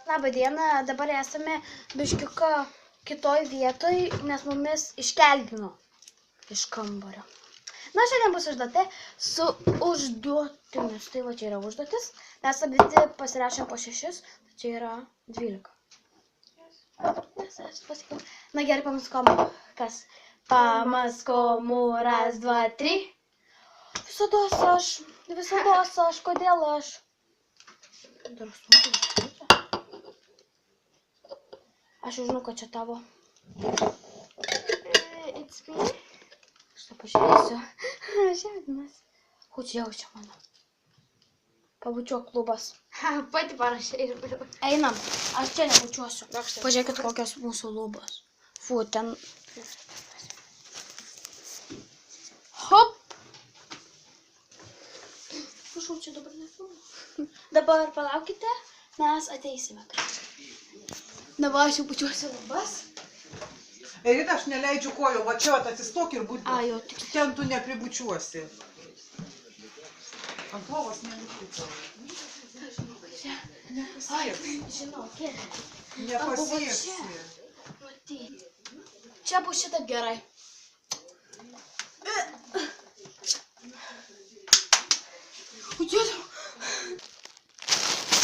Labą dieną, dabar esame biškiuko kitoj vietoj, nes mumis iškeldino iš kambario. Na, šiandien bus užduotė su užduotimis. Tai va, čia yra užduotis. Mes abiti pasirašėm po 6, tai čia yra 12. Na gerai, pamaskomu. Kas? Pamaskomu, 1, 2, 3. Visados aš, kodėl aš? Dar sunku. Aš jau žinau, kad čia tavo. It's me. Aš tą pažiūrėsiu. Žemdinas. Ko čia jaučia mano? Pabučiuok klubas. Pati parašai. Einam. Aš čia nebučiuosiu. Pažiūrėkit, kokios mūsų lubos. Fu, ten. Hop. Prašau, čia dabar nefilmu. Dabar palaukite, mes ateisime. Dabar aš jau bučiuosiu lubas. Erita, aš neleidžiu kojų, va čia atsistok ir būti. A, jau tik. Ten tu nepribučiuosi. Ant lovos nebučiuosi. Žinau, kiek. Nepasieksi. Čia bus šitaip gerai.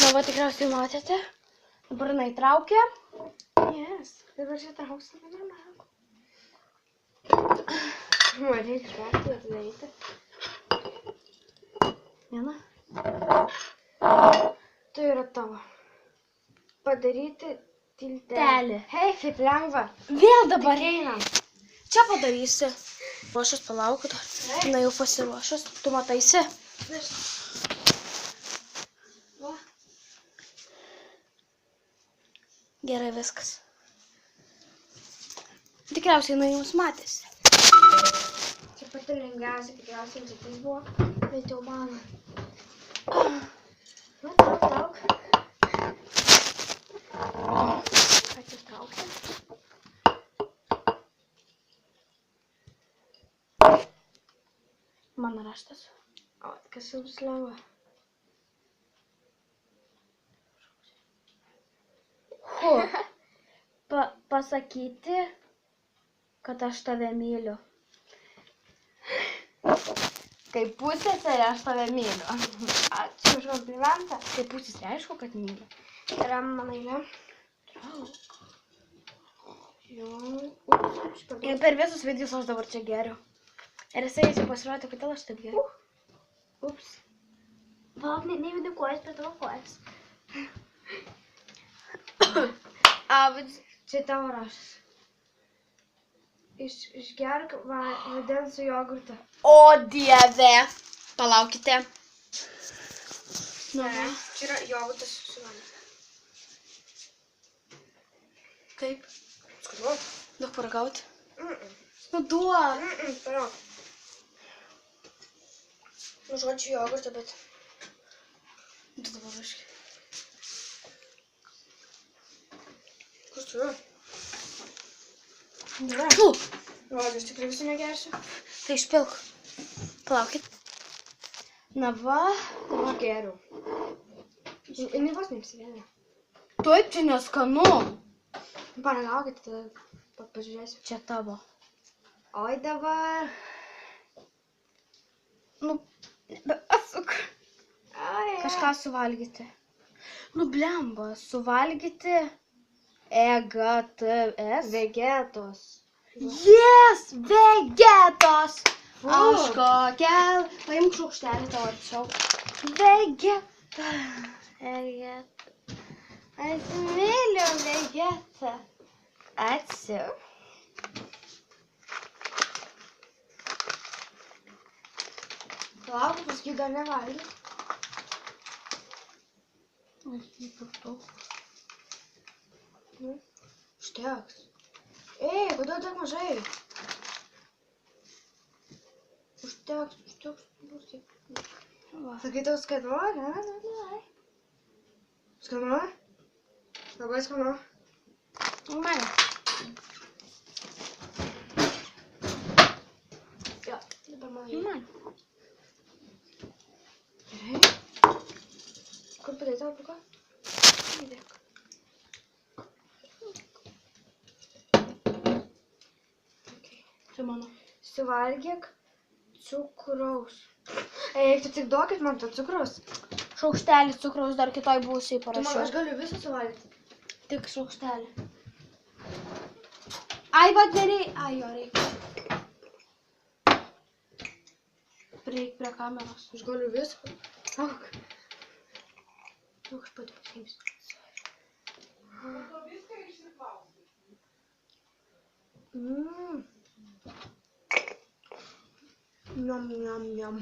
Na, va, tikriausiai matėte. Dabar jinai traukia. Yes. Dabar čia trauksime normaliai. Reikia išmokti atidaryti. Viena. Tai yra tavo. Padaryti tiltelį. Telį. Hei, kaip lengva. Vėl dabar einam. Čia padarysi. Ruošęs palaukit. Na, jau pasiruošęs. Tu mataisi? Va. Gerai viskas. Tikriausiai jinai jums matėsi. Čia pati lengviausia, tikriausiai užduotis buvo. Bet jau man. Na, trauk. Atitraukti. Mano raštas. O, kas jau bus lengva. Pasakyti, kad aš tave myliu. Kaip pusseserė aš tave myliu. Ačiū už komplimentą. Kaip pusseserė, aišku, kad myliu. Yra mano eilė. Ir per visus vidus aš dabar čia geriu. Ir jisai čia pasirodė, kodėl aš taip geriu. Ups. Palauk, neįvedi kojas prie tavo kojas. Čia tavo raštas. Išgerk vandens su jogurtu. O dieve! Palaukite. Ne, čia yra jogurtas su vandeniu. Kaip? Skanu. Daug paragauti? Nu duok. Palauk. Nu, žodžiu jogurtą, bet... Du dabar aiškiai. Kur turiu? Gerai. Žodžiu, aš tikrai visų negersiu. Tai išpilk. Palaukit. Na va. Dabar geriau. Jinai vos neapsivėlė. Taip, čia neskanu. Paragaukit, tada pažiūrėsiu. Čia tavo. Oi dabar. Nu, atsuk. Kažką suvalgyti. Nu, blemba, suvalgyti. EGTS. Vegetos. Yes, vegetos. Aš kokiel. Paimk šaukštelį tau arčiau. Vegeta. Vegeta. Aš myliu vegetą. Ačiū. Palauk, paskui dar nevalgy. Aš jį per daug. Užteks. Ei, kodėl tiek mažai? Užteks. Sakai, tau skanu, ne? Skanu? Labai skanu. Man. Jo, dabar man. Man. Gerai. Kur padėti albuką? Įdėk. Čia mano. Suvalgyk cukraus. Eik, tu tik duokit man to cukraus. Šaukštelį cukraus dar kitoj buvusiai Tu man, aš parašiau. galiu visą suvalgyti. Tik šaukštelį. Ai, va, nereikia. Ai, jo reikia. Prieik prie kameros. Aš galiu viską. Ak. Nu, aš pati pasimsiu. To viską išsiplausai. Njam, njam, njam.